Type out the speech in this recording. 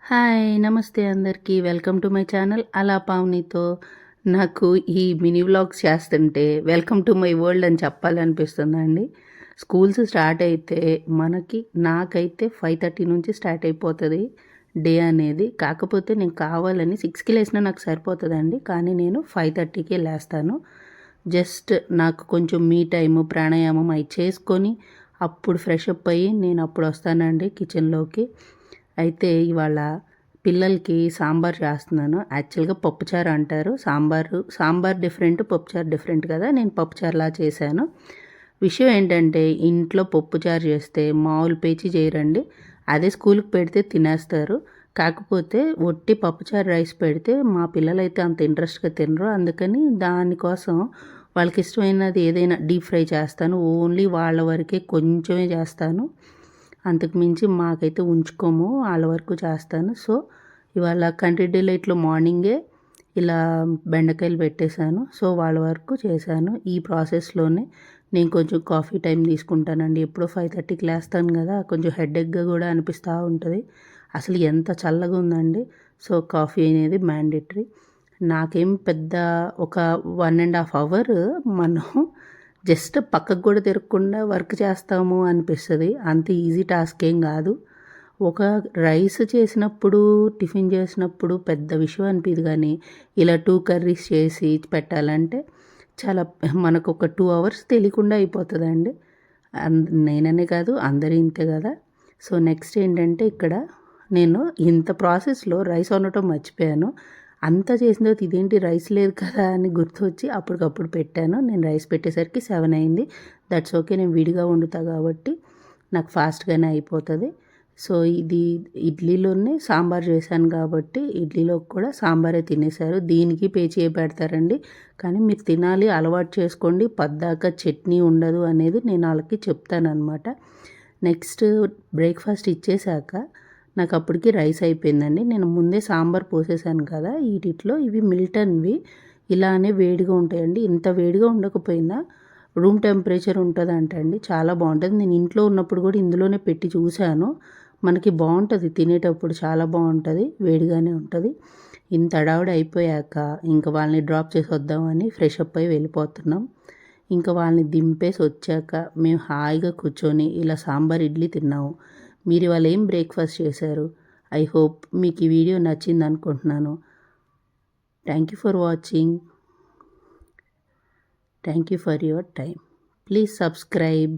Hi! నమస్తే అందరికీ. Welcome to my channel అలా పావనితో. నాకు ఈ మినీ వ్లాగ్స్ చేస్తుంటే వెల్కమ్ టు మై వరల్డ్ అని చెప్పాలనిపిస్తుందండి. స్కూల్స్ స్టార్ట్ అయితే నాకైతే 5:30 నుంచి స్టార్ట్ అయిపోతుంది డే అనేది. కాకపోతే నేను కావాలని 6కి లేసినా నాకు సరిపోతుందండి. కానీ నేను 5:30కే లేస్తాను. జస్ట్ నాకు కొంచెం మీ టైము, ప్రాణాయామం అవి చేసుకొని అప్పుడు ఫ్రెష్ అప్ అయ్యి నేను అప్పుడు వస్తానండి కిచెన్లోకి. అయితే ఇవాళ పిల్లలకి సాంబార్ చేస్తున్నాను. యాక్చువల్గా పప్పుచారు అంటారు. సాంబార్ డిఫరెంట్, పప్పుచారు డిఫరెంట్ కదా. నేను పప్పుచారులా చేశాను. విషయం ఏంటంటే ఇంట్లో పప్పుచారు చేస్తే మామూలు పేచి చేయరండి. అదే స్కూల్కి పెడితే తినేస్తారు. కాకపోతే ఒట్టి పప్పుచారు రైస్ పెడితే మా పిల్లలైతే అంత ఇంట్రెస్ట్గా తినరు. అందుకని దానికోసం వాళ్ళకి ఇష్టమైనది ఏదైనా డీప్ ఫ్రై చేస్తాను. ఓన్లీ వాళ్ళ వరకే కొంచెమే చేస్తాను. అంతకు మించి మాకైతే ఉంచుకోము, వాళ్ళ వరకు చేస్తాను. సో ఇవాళ కంట్రీ డిలైట్లో మార్నింగే ఇలా బెండకాయలు పెట్టేశాను. సో వాళ్ళ వరకు చేశాను. ఈ ప్రాసెస్లోనే నేను కొంచెం కాఫీ టైం తీసుకుంటానండి. ఎప్పుడో 5:30కి లేస్తాను కదా, కొంచెం హెడేక్గా కూడా అనిపిస్తూ ఉంటుంది. అసలు ఎంత చల్లగా ఉందండి. సో కాఫీ అనేది మ్యాండేటరీ. నాకేం పెద్ద ఒక 1.5 అవర్ మనం జస్ట్ పక్కకు కూడా తిరగకుండా వర్క్ చేస్తాము అనిపిస్తుంది. అంత ఈజీ టాస్క్ ఏం కాదు. ఒక రైస్ చేసినప్పుడు, టిఫిన్ చేసినప్పుడు పెద్ద విషయం అనిపించదు. కానీ ఇలా 2 కర్రీస్ చేసి పెట్టాలంటే చాలా మనకు ఒక 2 అవర్స్ తెలియకుండా అయిపోతుందండి. నేననే కాదు, అందరూ ఇంతే కదా. సో నెక్స్ట్ ఏంటంటే ఇక్కడ నేను ఇంత ప్రాసెస్లో రైస్ వండటం మర్చిపోయాను. అంతా చేసిన తర్వాత ఇదేంటి రైస్ లేదు కదా అని గుర్తొచ్చి అప్పటికప్పుడు పెట్టాను. నేను రైస్ పెట్టేసరికి 7 అయింది. దట్స్ ఓకే, నేను విడిగా వండుతా కాబట్టి నాకు ఫాస్ట్గానే అయిపోతుంది. సో ఇది ఇడ్లీలోనే సాంబార్ చేశాను కాబట్టి ఇడ్లీలోకి కూడా సాంబారే తినేశారు. దీనికి పేచి పెడతారండి. కానీ మీరు తినాలి, అలవాటు చేసుకోండి. పద్దాక చట్నీ ఉండదు అనేది నేను వాళ్ళకి చెప్తానమాట. నెక్స్ట్ బ్రేక్ఫాస్ట్ ఇచ్చేశాక నాకు అప్పటికి రైస్ అయిపోయిందండి. నేను ముందే సాంబార్ పోసేసాను కదా వీటిలో. ఇవి మిల్టన్వి, ఇలానే వేడిగా ఉంటాయండి. ఇంత వేడిగా ఉండకపోయినా రూమ్ టెంపరేచర్ ఉంటుందంటండి, చాలా బాగుంటుంది. నేను ఇంట్లో ఉన్నప్పుడు కూడా ఇందులోనే పెట్టి చూశాను. మనకి బాగుంటుంది తినేటప్పుడు, చాలా బాగుంటుంది, వేడిగానే ఉంటుంది. ఇంత హడావుడి అయిపోయాక ఇంకా వాళ్ళని డ్రాప్ చేసి వద్దామని ఫ్రెష్ అప్ అయి వెళ్ళిపోతున్నాం. ఇంకా వాళ్ళని దింపేసి వచ్చాక మేము హాయిగా కూర్చొని ఇలా సాంబార్ ఇడ్లీ తిన్నాము. మీరు ఇవాళ ఏం బ్రేక్ఫాస్ట్ చేశారు? ఐ హోప్ మీకు ఈ వీడియో నచ్చింది అనుకుంటున్నాను. Thank you for watching. Thank you for your time. Please subscribe.